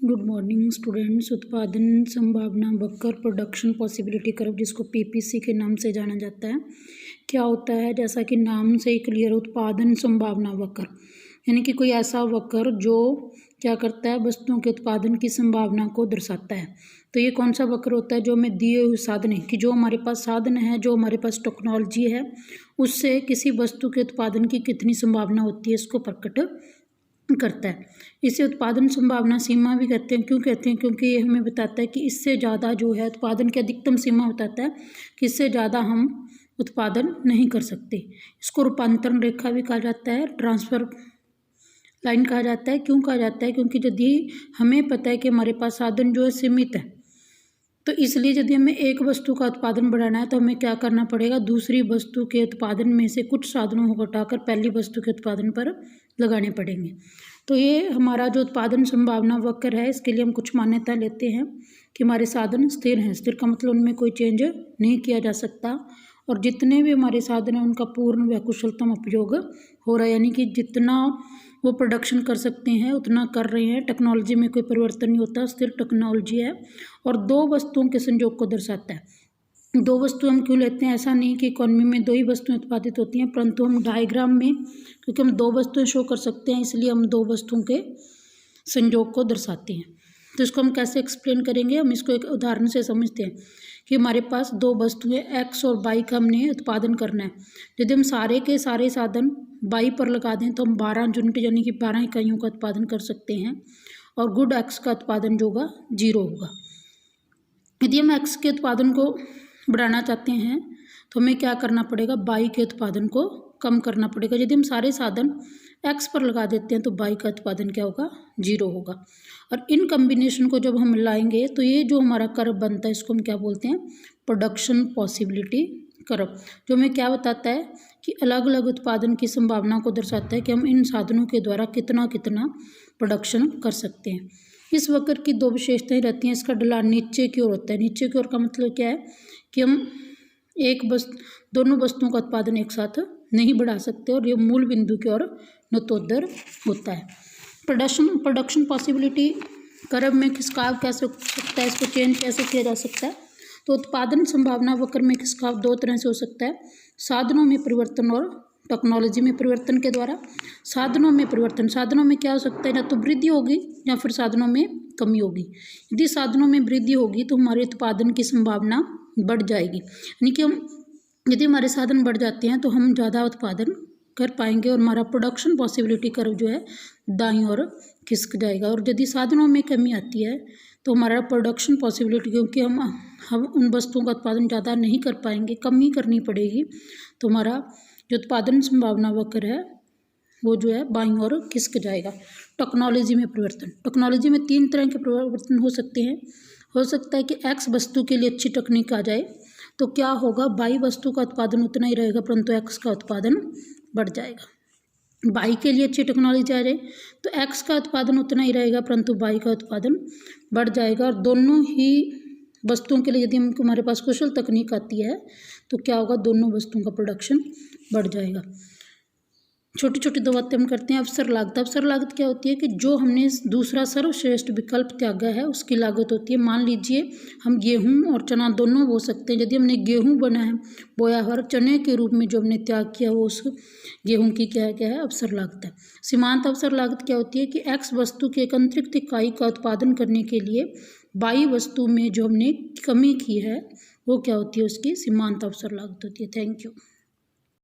Good morning students. उत्पादन संभावना वक्र प्रोडक्शन पॉसिबिलिटी कर्व, जिसको पीपीसी के नाम से जाना जाता है, क्या होता है? जैसा कि नाम से ही क्लियर, उत्पादन संभावना वक्र यानी कि कोई ऐसा वक्र जो क्या करता है, वस्तुओं के उत्पादन की संभावना को दर्शाता है। तो ये कौन सा वक्र होता है? जो हमें दिए हुए साधन है, कि जो हमारे पास साधन है, जो हमारे पास टेक्नोलॉजी है, उससे किसी वस्तु के उत्पादन की कितनी संभावना होती है, इसको प्रकट करता है। इसे उत्पादन संभावना सीमा भी कहते हैं। क्यों कहते हैं? क्योंकि ये हमें बताता है कि इससे ज़्यादा जो है उत्पादन की अधिकतम सीमा बताता है कि इससे ज़्यादा हम उत्पादन नहीं कर सकते। इसको रूपांतरण रेखा भी कहा जाता है, ट्रांसफर लाइन कहा जाता है। क्यों कहा जाता है? क्योंकि यदि हमें पता है कि हमारे पास साधन जो है सीमित है, तो इसलिए यदि हमें एक वस्तु का उत्पादन बढ़ाना है तो हमें क्या करना पड़ेगा? दूसरी वस्तु के उत्पादन में से कुछ साधनों को घटाकर पहली वस्तु के उत्पादन पर लगाने पड़ेंगे। तो ये हमारा जो उत्पादन संभावना वक्र है, इसके लिए हम कुछ मान्यता लेते हैं कि हमारे साधन स्थिर हैं। स्थिर का मतलब उनमें कोई चेंज नहीं किया जा सकता, और जितने भी हमारे साधन हैं उनका पूर्ण व कुशलतम उपयोग हो रहा है, यानी कि जितना वो प्रोडक्शन कर सकते हैं उतना कर रहे हैं। टेक्नोलॉजी में कोई परिवर्तन नहीं होता, स्थिर टेक्नोलॉजी है। और दो वस्तुओं के संयोग को दर्शाता है। दो वस्तु हम क्यों लेते हैं? ऐसा नहीं कि इकोनॉमी में दो ही वस्तुएं उत्पादित होती हैं, परंतु हम डायग्राम में, क्योंकि हम दो वस्तुएं शो कर सकते हैं, इसलिए हम दो वस्तुओं के संयोग को दर्शाते हैं। तो इसको हम कैसे एक्सप्लेन करेंगे? हम इसको एक उदाहरण से समझते हैं कि हमारे पास दो वस्तुएं एक्स और वाई का हमने उत्पादन करना है। यदि हम सारे के सारे साधन वाई पर लगा दें तो हम 12 यूनिट यानी कि 12 इकाइयों का उत्पादन कर सकते हैं, और गुड एक्स का उत्पादन जो होगा 0 होगा। यदि हम एक्स के उत्पादन को बढ़ाना चाहते हैं तो हमें क्या करना पड़ेगा? वाई के उत्पादन को कम करना पड़ेगा। यदि हम सारे साधन एक्स पर लगा देते हैं तो वाई का उत्पादन क्या होगा? 0 होगा। और इन कम्बिनेशन को जब हम लाएंगे तो ये जो हमारा कर्व बनता है, इसको हम क्या बोलते हैं? प्रोडक्शन पॉसिबिलिटी कर्व, जो हमें क्या बताता है कि अलग अलग उत्पादन की संभावना को दर्शाता है कि हम इन साधनों के द्वारा कितना कितना प्रोडक्शन कर सकते हैं। इस वक्र की दो विशेषताएं रहती हैं। इसका ढलान नीचे की ओर होता है। नीचे की ओर का मतलब क्या है कि हम दोनों वस्तुओं का उत्पादन एक साथ नहीं बढ़ा सकते, और ये मूल बिंदु की ओर नतोदर होता है। प्रोडक्शन पॉसिबिलिटी कर्व में खिसकाव कैसे हो सकता है, इसको चेंज कैसे किया जा सकता है? तो उत्पादन संभावना वक्र में खिसकाव दो तरह से हो सकता है, साधनों में परिवर्तन और टेक्नोलॉजी में परिवर्तन के द्वारा। साधनों में परिवर्तन, साधनों में क्या हो सकता है? या तो वृद्धि होगी या फिर साधनों में कमी होगी। यदि साधनों में वृद्धि होगी तो हमारे उत्पादन की संभावना बढ़ जाएगी, यानी कि यदि हमारे साधन बढ़ जाते हैं तो हम ज़्यादा उत्पादन कर पाएंगे, और हमारा प्रोडक्शन पॉसिबिलिटी कर्व जो है दाईं ओर खिसक जाएगा। और यदि साधनों में कमी आती है तो हमारा प्रोडक्शन पॉसिबिलिटी, क्योंकि हम उन वस्तुओं का उत्पादन ज़्यादा नहीं कर पाएंगे, कमी करनी पड़ेगी, तो हमारा जो उत्पादन संभावना वक्र है वो जो है बाईं ओर खिसक जाएगा। टेक्नोलॉजी में परिवर्तन, टेक्नोलॉजी में 3 तरह के परिवर्तन हो सकते हैं। हो सकता है कि एक्स वस्तु के लिए अच्छी तकनीक आ जाए तो क्या होगा? वाई वस्तु का उत्पादन उतना ही रहेगा, परंतु एक्स का उत्पादन बढ़ जाएगा। वाई के लिए अच्छी टेक्नोलॉजी आ जाए तो एक्स का उत्पादन उतना ही रहेगा, परंतु वाई का उत्पादन बढ़ जाएगा। और दोनों ही वस्तुओं के लिए यदि हमारे पास कुशल तकनीक आती है तो क्या होगा? दोनों वस्तुओं का प्रोडक्शन बढ़ जाएगा। छोटी छोटी दो बातें हम करते हैं। अवसर लागत, अवसर लागत क्या होती है कि जो हमने दूसरा सर्वश्रेष्ठ विकल्प त्यागा है उसकी लागत होती है। मान लीजिए हम गेहूं और चना दोनों बो सकते हैं। यदि हमने गेहूं बोया है और चने के रूप में जो हमने त्याग किया वो उस गेहूं की क्या है? अवसर लागत है। सीमांत अवसर लागत क्या होती है कि एक्स वस्तु की एक अतिरिक्त इकाई का उत्पादन करने के लिए वाई वस्तु में जो हमने कमी की है वो क्या होती है? उसकी सीमांत अवसर लागत होती है। Thank you.